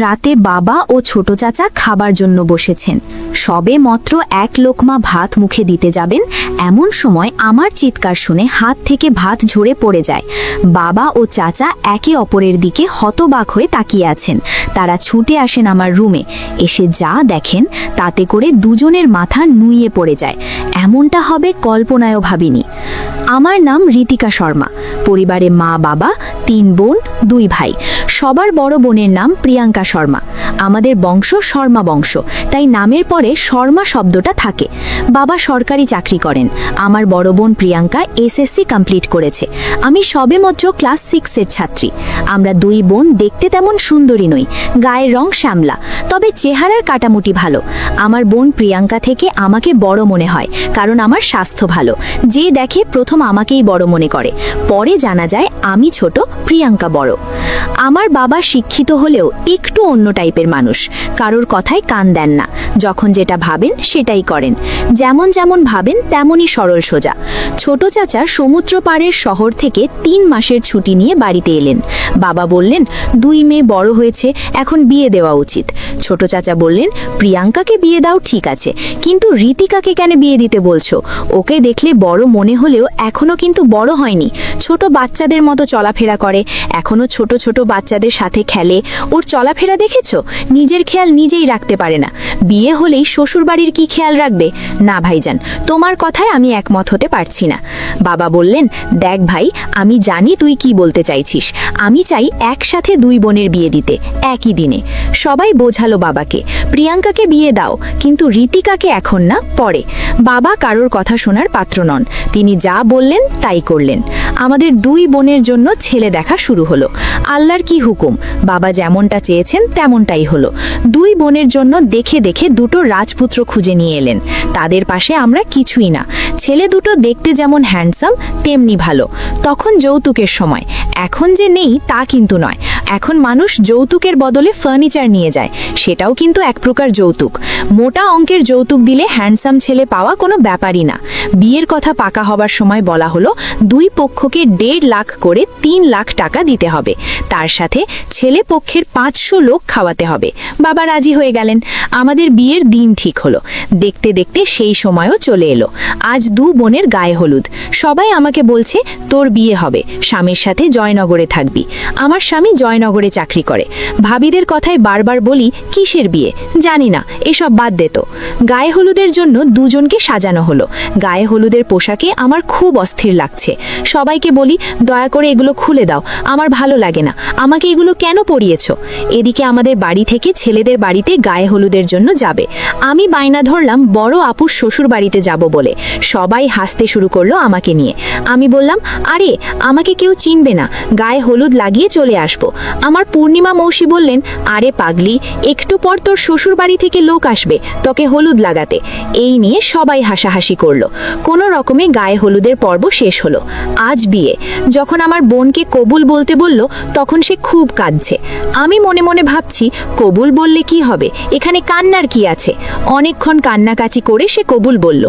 রাতে বাবা ও ছোট চাচা খাবার জন্য বসেছেন। সবে মাত্র এক লোকমা ভাত মুখে দিতে যাবেন, এমন সময় আমার চিৎকার শুনে হাত থেকে ভাত ঝরে পড়ে যায়। বাবা ও চাচা একে অপরের দিকে হতবাক হয়ে তাকিয়ে আছেন। তারা ছুটে আসেন আমার রুমে। এসে যা দেখেন তাতে করে দুজনের মাথা নুইয়ে পড়ে যায়। এমনটা হবে কল্পনায়ও ভাবিনি। আমার নাম ঋতিকা শর্মা। পরিবারে মা, বাবা, 3 বোন, 2 ভাই। সবার বড় বোনের নাম প্রিয়াঙ্কা শর্মা। আমাদের বংশ শর্মা বংশ, তাই নামের পরে শর্মা শব্দটা থাকে। বাবা সরকারি চাকরি করেন। আমার বড় বোন প্রিয়াঙ্কা এসএসসি কমপ্লিট করেছে। আমি সবেমাত্র ক্লাস 6-এর ছাত্রী। আমরা 2 বোন দেখতে তেমন সুন্দরী নই, গায়ের রং শ্যামলা, তবে চেহারার কাটামুটি ভালো। আমার বোন প্রিয়াঙ্কা থেকে আমাকে বড় মনে হয়, কারণ আমার স্বাস্থ্য ভালো। যে দেখে প্রথম আমাকেই বড় মনে করে, পরে জানা যায় আমি ছোট, প্রিয়াঙ্কা বড়। আমার বাবা শিক্ষিত হলেও একটু অন্য টাইপের মানুষ, কারোর কথায় কান দেন না। যখন যেটা ভাবেন সেটাই করেন, যেমন যেমন ভাবেন তেমনই সরল সোজা। ছোট চাচা সমুদ্র পাড়ের শহর থেকে 3 মাসের ছুটি নিয়ে বাড়িতে এলেন। বাবা বললেন, 2 মেয়ে বড় হয়েছে, এখন বিয়ে দেওয়া উচিত। ছোট চাচা বললেন, প্রিয়াঙ্কাকে বিয়ে দাও ঠিক আছে, কিন্তু ঋতিকাকে কেন বিয়ে দিতে বলছো? ওকে দেখলে বড় মনে হলেও এখনো কিন্তু বড় হয়নি, ছোট বাচ্চাদের মতো চলাফেরা করে, এখনো ছোট ছোট বাচ্চাদের সাথে খেলে। ওর চলাফেরা দেখেছো? নিজের খেয়াল নিজেই রাখতে পারে না। বিয়ে হলেই শ্বশুরবাড়ির কি খেয়াল রাখবে? না ভাইজান, তোমার কথায় আমি একমত হতে পারছি না। বাবা বললেন, দেখ ভাই, আমি জানি তুই কি বলতে চাইছিস। আমি চাই একসাথে 2 বোনের বিয়ে দিতে একই দিনে। সবাই বোঝালো বাবাকে, প্রিয়াঙ্কাকে বিয়ে দাও, কিন্তু ঋতিকাকে এখন না, পরে। বাবা কারোর কথা শোনার পাত্র নন। তিনি যা বললেন তাই করলেন। আমাদের 2 বোনের জন্য ছেলে দেখা শুরু হলো। আল্লাহর কি হুকুম, বাবা যেমনটা চেয়েছেন তেমনটাই হলো। 2 বোনের জন্য দেখে দেখে 2টো রাজপুত্র খুঁজে নিয়ে এলেন। তাদের পাশে আমরা কিছুই না। ছেলে দুটো দেখতে যেমন হ্যান্ডসাম তেমনি ভালো। তখন যৌতুকের সময়, এখন যে নেই তা কিন্তু নয়। এখন মানুষ যৌতুকের বদলে ফার্নিচার নিয়ে যায়, সেটাও কিন্তু এক প্রকার যৌতুক। মোটা অঙ্কের যৌতুক দিলে হ্যান্ডসাম ছেলে পাওয়া কোনো ব্যাপারই না। বিয়ের কথা পাকা হবার সময় বলা হলো 2 পক্ষকে 1.5 লাখ করে 3 লাখ টাকা দিতে হবে। তার সাথে ছেলে পক্ষের 500 লোক খাওয়াতে হবে। বাবা রাজি হয়ে গেলেন। আমাদের বিয়ের দিন ঠিক হলো। দেখতে দেখতে সেই সময়ও চলে এলো। আজ 2 বোনের গায়ে হলুদ। সবাই আমাকে বলছে, তোর বিয়ে হবে, স্বামীর সাথে জয়নগরে থাকবি। আমার স্বামী জয়নগরে চাকরি করে। ভাবিদের কথায় বারবার বলি, কিসের বিয়ে? জানি না, এসব বাদ দে তো। গায়ে হলুদের জন্য 2 জনকে সাজানো হলো। গায়ে হলুদের পোশাকে আমার খুব অস্থির লাগছে। সবাইকে বলি, দয়া করে এগুলো খুলে দাও, আমার ভালো লাগে না, আমাকে এগুলো কেন পরিয়েছো? এদিকে আমাদের বাড়ি থেকে ছেলেদের বাড়িতে গায়ে হলুদের জন্য যাবে। আমি বায়না ধরলাম বড় আপুর শ্বশুর বাড়িতে যাব বলে। সবাই হাসতে শুরু করলো আমাকে নিয়ে। আমি বললাম, আরে আমাকে কেউ চিনবে না, গায়ে হলুদ লাগিয়ে চলে আসবো। আমার পূর্ণিমা মৌসি বললেন, আরে পাগলি, একটু পর তোর শ্বশুর বাড়ি থেকে লোক আসবে তোকে হলুদ লাগাতে। এই নিয়ে সবাই হাসাহাসি করলো। কোনো রকমে গায়ে হলুদের পর্ব শেষ হলো। আজ বিয়ে। যখন আমার বোনকে কবুল বলতে বলল, তখন সে খুব কাঁদছে। আমি মনে মনে ভাবছি, কবুল বললে কি হবে, এখানে কান্নার কি আছে? অনেকক্ষণ কান্নাকাচি করে সে কবুল বলল।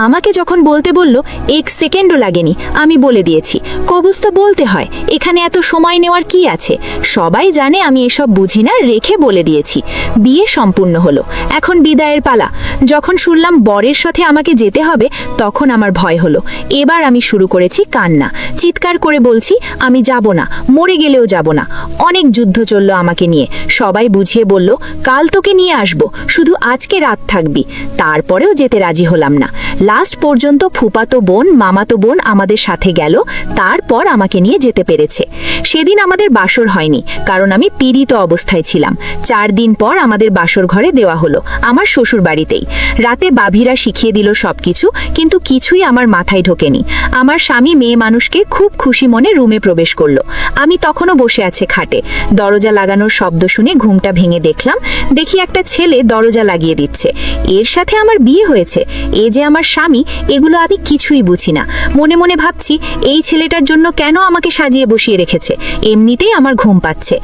আমাকে যখন বলতে বলল, 1 সেকেন্ডও লাগেনি, আমি বলে দিয়েছি, কবুল তো বলতে হয়, এখানে এত সময় নেওয়ার কি আছে? সবাই জানে আমি এসব বুঝি না, রেখে বলে দিয়েছি। বিয়ে সম্পূর্ণ হলো। এখন বিদায়ের পালা। যখন শুনলাম বরের সাথে আমাকে যেতে হবে, তখন আমার ভয় হলো। এবার আমি শুরু করেছি কান্না। চিৎকার করে বলছি, আমি যাব না, মরে গেলেও যাব না। অনেক যুদ্ধ চললো আমাকে নিয়ে। সবাই বুঝিয়ে বলল, কাল তোকে নিয়ে আসবো, শুধু আজকে রাত থাকবি। তারপরেও যেতে রাজি হলাম না। লাস্ট পর্যন্ত ফুপাতো বোন, মামাতো বোন আমাদের সাথে গেল, তারপর আমাকে নিয়ে যেতে পেরেছে। সেদিন আমাদের বাসর হয়নি, কারণ আমি পীড়িত অবস্থায় ছিলাম। 4 দিন পর আমাদের বাসর ঘরে দেওয়া হলো, আমার শ্বশুর বাড়িতেই। রাতে বাভিরা শিখিয়ে দিল সবকিছু, কিন্তু কিছুই আমার মাথায় ঢোকেনি। আমার স্বামী মেয়ে মানুষকে খুব খুশি মনে রুমে প্রবেশ করলো। আমি তখনও বসে আছে খাটে। দরজা লাগানোর শব্দ শুনে ঘুমটা ভেঙে দেখি একটা ছেলে দরজা লাগিয়ে দিচ্ছে। এর সাথে আমার বিয়ে হয়েছে, এ যে আমার স্বামী, এগুলো আমি কিছুই বুঝি না। মনে মনে ভাবছি, এই ছেলেটার জন্য কেন আমাকে সাজিয়ে বসিয়ে রেখেছে? এমনিতেই আমার ঘুম পাচ্ছে।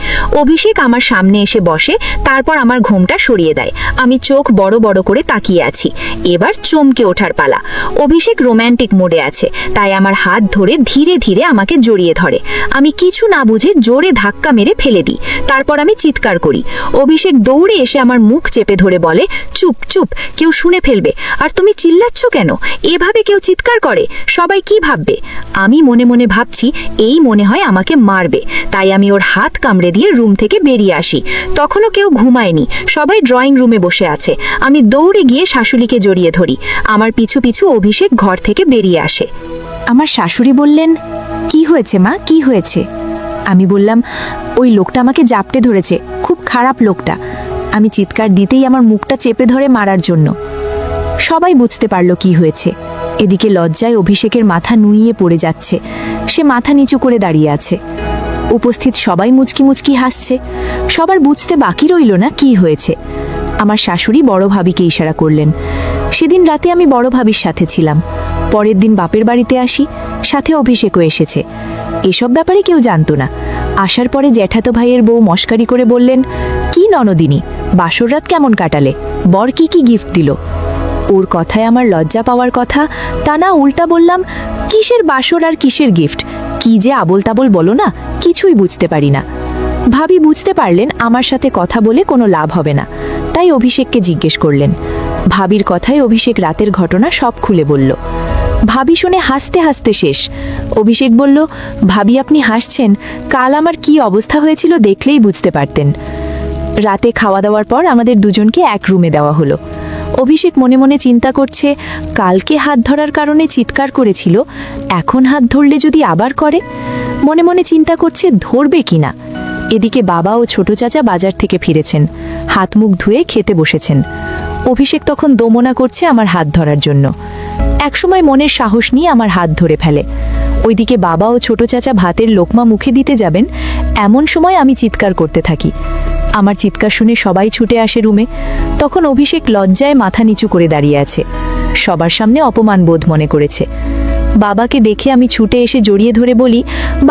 অভিষেক আমার সামনে এসে বসে, তারপর আমার ঘুমটা সরিয়ে দেয়। আমি চোখ বড় বড় করে তাকিয়ে আছি। এবার চমকে ওঠার পালা। অভিষেক রোম্যান্টিক মোডে আছে, তাই আমার হাত ধরে ধীরে ধীরে আমাকে জড়িয়ে ধরে। আমি কিছু না বুঝে জোরে ধাক্কা মেরে ফেলে দিই। তারপর আমি চিৎকার করি। অভিষেক দৌড়ে এসে আমার মুখ চেপে ধরে বলে, চুপ চুপ, কেউ শুনে ফেলবে। আর তুমি চিল্লাচ্ছ কেন? এভাবে কেউ চিৎকার করে, সবাই কি ভাববে? আমি মনে মনে ভাবছি এই মনে হয় আমাকে মারবে। তাই আমি ওর হাত কামড়ে দিয়ে রুম থেকে বেরিয়ে আসি। তখনও কেউ ঘুমায়নি, সবাই ড্রয়িং রুমে বসে আছে। আমি দৌড়ে গিয়ে শাশুড়িকে জড়িয়ে ধরি। আমার পিছু পিছু অভিষেক ঘর থেকে বেরিয়ে আসে। আমার শাশুড়ি বললেন, কি হয়েছে মা, কি হয়েছে? আমি বললাম, ওই লোকটা আমাকে জাপটে ধরেছে, খুব খারাপ লোকটা। আমি চিৎকার দিতেই আমার মুখটা চেপে ধরে মারার জন্য। সবাই বুঝতে পারল কি হয়েছে। এদিকে লজ্জায় অভিষেকের মাথা নুইয়ে পড়ে যাচ্ছে, সে মাথা নিচু করে দাঁড়িয়ে আছে। উপস্থিত সবাই মুচকি মুচকি হাসছে। সবার বুঝতে বাকি রইল না কি হয়েছে। আমার শাশুড়ি বড় ভাবিকে ইশারা করলেন। সেদিন রাতে আমি বড় ভাবির সাথে ছিলাম। পরের দিন বাপের বাড়িতে আসি, সাথে অভিষেকও এসেছে। এসব ব্যাপারে কেউ জানতো না। আসার পরে জ্যাঠাতো ভাইয়ের বউ মস্কারি করে বললেন, কি ননদিনী, বাসর রাত কেমন কাটালে? বর কি কি গিফট দিল? ওর কথায় আমার লজ্জা পাওয়ার কথা, তা না উল্টা বললাম, কিসের বাসর আর কিসের গিফট? কি যে আবোল তাবোল বলো না, কিছুই বুঝতে পারি না। ভাবি বুঝতে পারলেন আমার সাথে কথা বলে কোনো লাভ হবে না, তাই অভিষেককে জিজ্ঞেস করলেন। ভাবির কথায় অভিষেক রাতের ঘটনা সব খুলে বলল। ভাবি শুনে হাসতে হাসতে শেষ। অভিষেক বলল, ভাবি আপনি হাসছেন, কাল আমার কি অবস্থা হয়েছিল দেখলেই বুঝতে পারতেন। রাতে খাওয়া দাওয়ার পর আমাদের দুজনকে এক রুমে দেওয়া হলো। অভিষেক মনে মনে চিন্তা করছে, কালকে হাত ধরার কারণে চিৎকার করেছিল, এখন হাত ধরলে যদি আবার করে। মনে মনে চিন্তা করছে ধরবে কিনা। এদিকে বাবা ও ছোট চাচা বাজার থেকে ফিরেছেন, হাত মুখ ধুয়ে খেতে বসেছেন। অভিষেক তখন দোমনা করছে আমার হাত ধরার জন্য। একসময় মনের সাহস নিয়ে আমার হাত ধরে ফেলে। ওইদিকে বাবা ও ছোট চাচা ভাতের লোকমা মুখে দিতে যাবেন, এমন সময় আমি চিৎকার করতে থাকি। আমার চিৎকার শুনে সবাই ছুটে আসে রুমে। তখন অভিষেক লজ্জায় মাথা নিচু করে দাঁড়িয়ে আছে, সবার সামনে অপমান বোধ মনে করেছে। বাবাকে দেখে আমি ছুটে এসে জড়িয়ে ধরে বলি,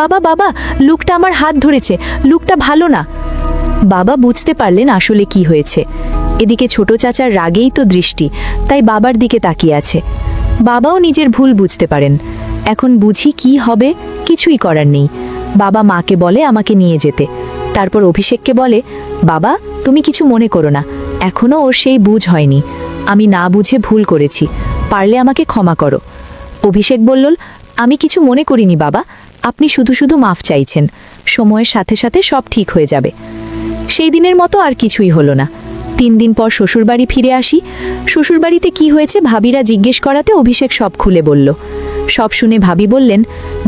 বাবা বাবা, লোকটা আমার হাত ধরেছে, লোকটা ভালো না। বাবা বুঝতে পারলেন আসলে কি হয়েছে। এদিকে ছোট চাচার রাগেই তো দৃষ্টি, তাই বাবার দিকে তাকিয়ে আছে। বাবাও নিজের ভুল বুঝতে পারেন। এখন বুঝি কি হবে, কিছুই করার নেই। বাবা মাকে বলে আমাকে নিয়ে যেতে। তারপর অভিষেককে বলে, বাবা তুমি কিছু মনে করো না, এখনো ওর সেই বুঝ হয়নি। আমি না বুঝে ভুল করেছি, পারলে আমাকে ক্ষমা করো। অভিষেক বলল, আমি কিছু মনে করিনি বাবা, আপনি শুধু শুধু মাফ চাইছেন, সময়ের সাথে সাথে সব ঠিক হয়ে যাবে। সেই দিনের মতো আর কিছুই হলো না। 3 দিন পর শ্বশুরবাড়ি ফিরে আসি। শ্বশুরবাড়িতে কি হয়েছে ভাবিরা জিজ্ঞেস করাতে অভিষেক সব খুলে বলল। সব শুনে ভাবি বললেন,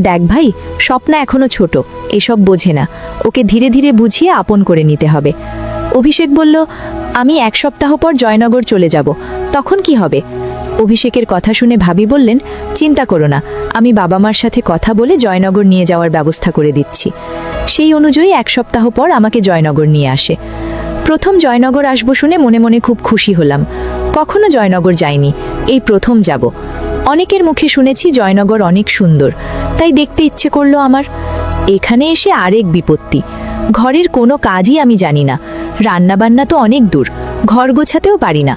দেখ ভাই, স্বপ্না এখনো ছোট, এসব বোঝে না, ওকে ধীরে ধীরে বুঝিয়ে আপন করে নিতে হবে। অভিষেক বলল, আমি 1 সপ্তাহ পর জয়নগর চলে যাব, তখন কি হবে? অভিষেকের কথা শুনে ভাবি বললেন, চিন্তা করো না, আমি বাবা মার সাথে কথা বলে জয়নগর নিয়ে যাওয়ার ব্যবস্থা করে দিচ্ছি। সেই অনুযায়ী 1 সপ্তাহ পর আমাকে জয়নগর নিয়ে আসে। প্রথম জয়নগর আসবো শুনে মনে মনে খুব খুশি হলাম। কখনো জয়নগর যাইনি, এই প্রথম যাব। অনেকের মুখে শুনেছি জয়নগর অনেক সুন্দর, তাই দেখতে ইচ্ছে করলো আমার। এখানে এসে আরেক বিপত্তি, ঘরের কোনো কাজই আমি জানি না, রান্নাবান্না তো অনেক দূর, ঘর গোছাতেও পারি না।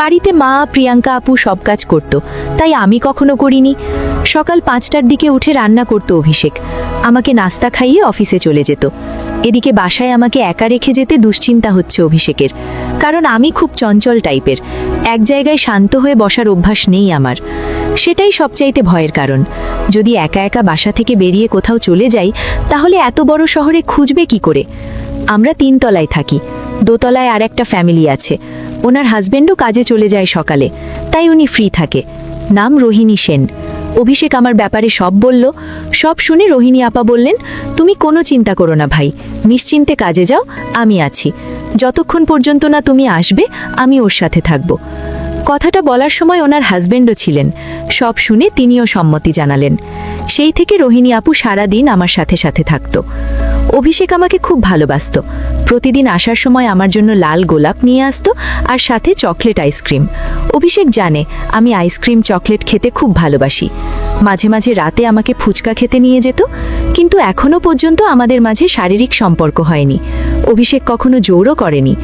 বাড়িতে মা প্রিয়াঙ্কা আপু সব কাজ করত, তাই আমি কখনো করিনি। সকাল 5টার দিকে উঠে রান্না করত অভিষেক, আমাকে নাস্তা খাইয়ে অফিসে চলে যেত। এদিকে বাসায় আমাকে একা রেখে যেতে দুশ্চিন্তা হচ্ছে অভিষেকের, কারণ আমি খুব চঞ্চল টাইপের, এক জায়গায় শান্ত হয়ে বসার অভ্যাস নেই আমার। সেটাই সবচাইতে ভয়ের কারণ। যদি একা একা বাসা থেকে বেরিয়ে কোথাও চলে যাই, তাহলে এত বড় শহরে খুঁজবে কি করে? আমরা 3 তলায় থাকি, দোতলায় আর একটা ফ্যামিলি আছে। ওনার হাজবেন্ডও কাজে চলে যায় সকালে, তাই উনি ফ্রি থাকে। নাম রোহিণী সেন। অভিষেক আমার ব্যাপারে সব বলল। সব শুনে রোহিণী আপা বললেন, তুমি কোনো চিন্তা করো না ভাই, নিশ্চিন্তে কাজে যাও, আমি আছি। যতক্ষণ পর্যন্ত না তুমি আসবে, আমি ওর সাথে থাকব। কথাটা বলার সময় ওনার হাজবেন্ডও ছিলেন। সব শুনে তিনিও সম্মতি জানালেন। সেই থেকে রোহিণী আপু সারা দিন আমার সাথে সাথে থাকতো। অভিষেক আমাকে খুব ভালোবাসতো। প্রতিদিন আসার সময় আমার জন্য লাল গোলাপ নিয়ে আসতো, আর সাথে চকলেট আইসক্রিম। অভিষেক জানে আমি আইসক্রিম চকলেট খেতে খুব ভালোবাসি। মাঝে মাঝে রাতে আমাকে ফুচকা খেতে নিয়ে যেত, কিন্তু এখনো পর্যন্ত আমাদের মাঝে শারীরিক সম্পর্ক হয়নি। অভিষেক কখনো জোরও করেনি।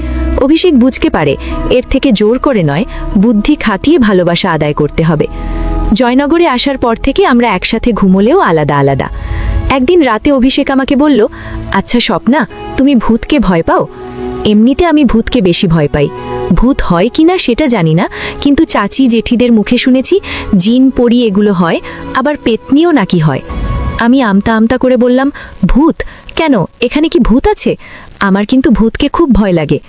অভিষেক বুঝতে পারে এর থেকে জোর করে নয়, বুদ্ধি খাটিয়ে ভালোবাসা আদায় করতে হবে। জয়নগরে আসার পর থেকে আমরা একসাথে ঘুমোলেও আলাদা আলাদা। একদিন রাতে অভিষেক আমাকে বলল, আচ্ছা স্বপ্না, তুমি ভূতকে ভয় পাও? এমনিতে আমি ভূতকে বেশি ভয় পাই। ভূত হয় কিনা সেটা জানি না, কিন্তু চাচি জেঠিদের মুখে শুনেছি জিন পরি এগুলো হয়, আবার পেতনিও নাকি হয়। আমি আমতা আমতা করে বললাম, ভূত কেন, এখানে কি ভূত আছে? আমার কিন্তু ভূতকে খুব ভয় লাগে।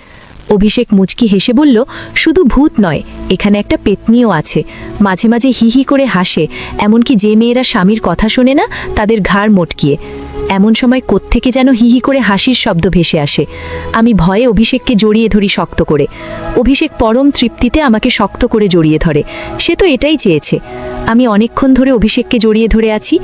অভিষেক মুচকি হেসে বলল, শুধু ভূত নয়, এখানে একটা পেতনিও আছে। মাঝে মাঝে হি হি করে হাসে, এমনকি যে মেয়েরা স্বামীর কথা শোনে না তাদের ঘাড় মটকিয়ে। এমন সময় কোত্থেকে যেন হি হি করে হাসির শব্দ ভেসে আসে। আমি ভয়ে অভিষেককে জড়িয়ে ধরি শক্ত করে। অভিষেক পরম তৃপ্তিতে আমাকে শক্ত করে জড়িয়ে ধরে। সে তো এটাই চেয়েছে। আমি অনেকক্ষণ ধরে অভিষেককে জড়িয়ে ধরে আছি।